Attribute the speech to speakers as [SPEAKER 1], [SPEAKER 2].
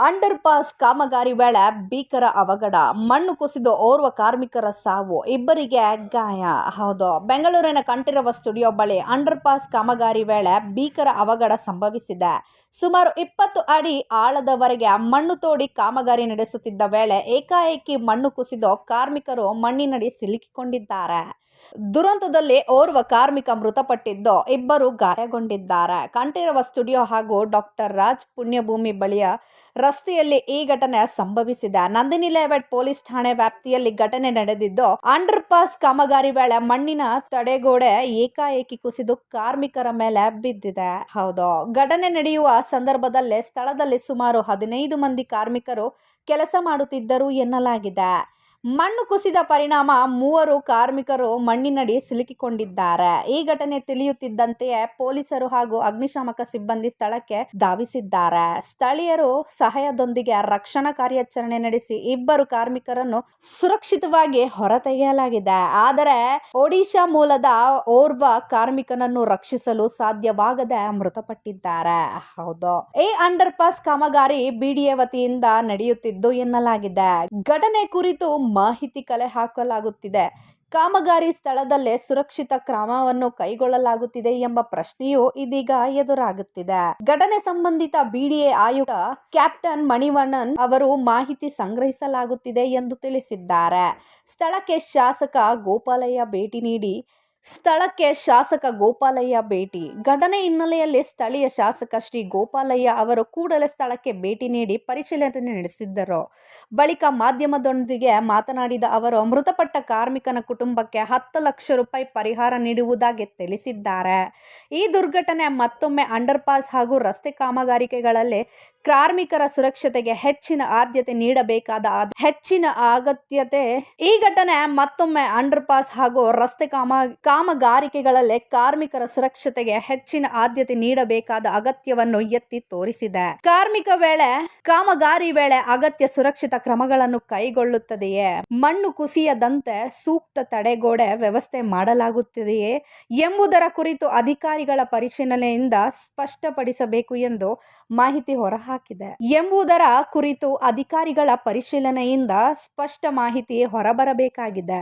[SPEAKER 1] Under pass ಕಾಮಗಾರಿ ವೇಳೆ ಭೀಕರ ಅವಘಡ, ಮಣ್ಣು ಕುಸಿದು ಓರ್ವ ಕಾರ್ಮಿಕರ ಸಾವು, ಇಬ್ಬರಿಗೆ ಗಾಯ. ಹೌದು, ಬೆಂಗಳೂರಿನ ಕಂಠೀರವ ಸ್ಟುಡಿಯೋ ಬಳಿ ಅಂಡರ್ ಪಾಸ್ ಕಾಮಗಾರಿ ವೇಳೆ ಭೀಕರ ಅವಘಡ ಸಂಭವಿಸಿದೆ. ಸುಮಾರು 20 ಅಡಿ ಆಳದವರೆಗೆ ಮಣ್ಣು ತೋಡಿ ಕಾಮಗಾರಿ ನಡೆಸುತ್ತಿದ್ದ ವೇಳೆ ಏಕಾಏಕಿ ಮಣ್ಣು ಕುಸಿದು ಕಾರ್ಮಿಕರು ಮಣ್ಣಿನಡಿ ಸಿಲುಕಿಕೊಂಡಿದ್ದಾರೆ. ದುರಂತದಲ್ಲಿ ಓರ್ವ ಕಾರ್ಮಿಕ ಮೃತಪಟ್ಟಿದ್ದು, ಇಬ್ಬರು ಗಾಯಗೊಂಡಿದ್ದಾರೆ. ಕಂಠೀರವ ಸ್ಟುಡಿಯೋ ಹಾಗೂ ಡಾಕ್ಟರ್ ರಾಜ್ ಪುಣ್ಯಭೂಮಿ ಬಳಿಯ ರಸ್ತೆಯಲ್ಲಿ ಈ ಘಟನೆ ಸಂಭವಿಸಿದೆ. ನಂದಿನಿ ಲೇಔಟ್ ಪೊಲೀಸ್ ಠಾಣೆ ವ್ಯಾಪ್ತಿಯಲ್ಲಿ ಘಟನೆ ನಡೆದಿದ್ದು, ಅಂಡರ್ ಪಾಸ್ ಕಾಮಗಾರಿ ವೇಳೆ ಮಣ್ಣಿನ ತಡೆಗೋಡೆ ಏಕಾಏಕಿ ಕುಸಿದು ಕಾರ್ಮಿಕರ ಮೇಲೆ ಬಿದ್ದಿದೆ. ಹೌದು, ಘಟನೆ ನಡೆಯುವ ಸಂದರ್ಭದಲ್ಲೇ ಸ್ಥಳದಲ್ಲಿ ಸುಮಾರು 15 ಮಂದಿ ಕಾರ್ಮಿಕರು ಕೆಲಸ ಮಾಡುತ್ತಿದ್ದರು ಎನ್ನಲಾಗಿದೆ. ಮಣ್ಣು ಕುಸಿದ ಪರಿಣಾಮ 3 ಕಾರ್ಮಿಕರು ಮಣ್ಣಿನಡಿ ಸಿಲುಕಿಕೊಂಡಿದ್ದಾರೆ. ಈ ಘಟನೆ ತಿಳಿಯುತ್ತಿದ್ದಂತೆಯೇ ಪೊಲೀಸರು ಹಾಗೂ ಅಗ್ನಿಶಾಮಕ ಸಿಬ್ಬಂದಿ ಸ್ಥಳಕ್ಕೆ ಧಾವಿಸಿದ್ದಾರೆ. ಸ್ಥಳೀಯರು ಸಹಾಯದೊಂದಿಗೆ ರಕ್ಷಣಾ ಕಾರ್ಯಾಚರಣೆ ನಡೆಸಿ ಇಬ್ಬರು ಕಾರ್ಮಿಕರನ್ನು ಸುರಕ್ಷಿತವಾಗಿ ಹೊರತೆಗೆಯಲಾಗಿದೆ. ಆದರೆ ಒಡಿಶಾ ಮೂಲದ ಓರ್ವ ಕಾರ್ಮಿಕನನ್ನು ರಕ್ಷಿಸಲು ಸಾಧ್ಯವಾಗದೆ ಮೃತಪಟ್ಟಿದ್ದಾರೆ. ಹೌದು, ಈ ಅಂಡರ್ ಪಾಸ್ ಕಾಮಗಾರಿ ಬಿಡಿಎ ವತಿಯಿಂದ ನಡೆಯುತ್ತಿದ್ದು ಎನ್ನಲಾಗಿದೆ. ಘಟನೆ ಕುರಿತು ಮಾಹಿತಿ ಕಲೆ ಹಾಕಲಾಗುತ್ತಿದೆ. ಕಾಮಗಾರಿ ಸ್ಥಳದಲ್ಲೇ ಸುರಕ್ಷಿತ ಕ್ರಮವನ್ನು ಕೈಗೊಳ್ಳಲಾಗುತ್ತಿದೆ ಎಂಬ ಪ್ರಶ್ನೆಯೂ ಇದೀಗ ಎದುರಾಗುತ್ತಿದೆ. ಘಟನೆ ಸಂಬಂಧಿತ ಬಿಡಿಎ ಆಯುಕ್ತ ಕ್ಯಾಪ್ಟನ್ ಮಣಿವಣ್ಣನ್ ಅವರು ಮಾಹಿತಿ ಸಂಗ್ರಹಿಸಲಾಗುತ್ತಿದೆ ಎಂದು ತಿಳಿಸಿದ್ದಾರೆ. ಸ್ಥಳಕ್ಕೆ ಶಾಸಕ ಗೋಪಾಲಯ್ಯ ಭೇಟಿ. ಘಟನೆ ಹಿನ್ನೆಲೆಯಲ್ಲಿ ಸ್ಥಳೀಯ ಶಾಸಕ ಶ್ರೀ ಗೋಪಾಲಯ್ಯ ಅವರು ಕೂಡಲೇ ಸ್ಥಳಕ್ಕೆ ಭೇಟಿ ನೀಡಿ ಪರಿಶೀಲನೆ ನಡೆಸಿದ್ದರು. ಬಳಿಕ ಮಾಧ್ಯಮದೊಂದಿಗೆ ಮಾತನಾಡಿದ ಅವರು, ಮೃತಪಟ್ಟ ಕಾರ್ಮಿಕನ ಕುಟುಂಬಕ್ಕೆ 10 ಲಕ್ಷ ರೂಪಾಯಿ ಪರಿಹಾರ ನೀಡುವುದಾಗಿ ತಿಳಿಸಿದ್ದಾರೆ. ಈ ದುರ್ಘಟನೆ ಮತ್ತೊಮ್ಮೆ ಅಂಡರ್ ಪಾಸ್ ಹಾಗೂ ರಸ್ತೆ ಕಾಮಗಾರಿಗಳಲ್ಲಿ ಕಾರ್ಮಿಕರ ಸುರಕ್ಷತೆಗೆ ಹೆಚ್ಚಿನ ಆದ್ಯತೆ ನೀಡಬೇಕಾದ ಈ ಘಟನೆ ಮತ್ತೊಮ್ಮೆ ಅಂಡರ್ ಪಾಸ್ ಹಾಗೂ ರಸ್ತೆ ಕಾಮಗಾರಿಕೆಗಳಲ್ಲಿ ಕಾರ್ಮಿಕರ ಸುರಕ್ಷತೆಗೆ ಹೆಚ್ಚಿನ ಆದ್ಯತೆ ನೀಡಬೇಕಾದ ಅಗತ್ಯವನ್ನು ಎತ್ತಿ ತೋರಿಸಿದೆ. ಕಾಮಗಾರಿ ವೇಳೆ ಅಗತ್ಯ ಸುರಕ್ಷಿತ ಕ್ರಮಗಳನ್ನು ಕೈಗೊಳ್ಳುತ್ತದೆಯೇ? ಮಣ್ಣು ಕುಸಿಯದಂತೆ ಸೂಕ್ತ ತಡೆಗೋಡೆ ವ್ಯವಸ್ಥೆ ಮಾಡಲಾಗುತ್ತದೆಯೇ ಎಂಬುದರ ಕುರಿತು ಅಧಿಕಾರಿಗಳ ಪರಿಶೀಲನೆಯಿಂದ ಸ್ಪಷ್ಟಪಡಿಸಬೇಕು ಎಂದು ಮಾಹಿತಿ ಹೊರಬರಬೇಕಾಗಿದೆ.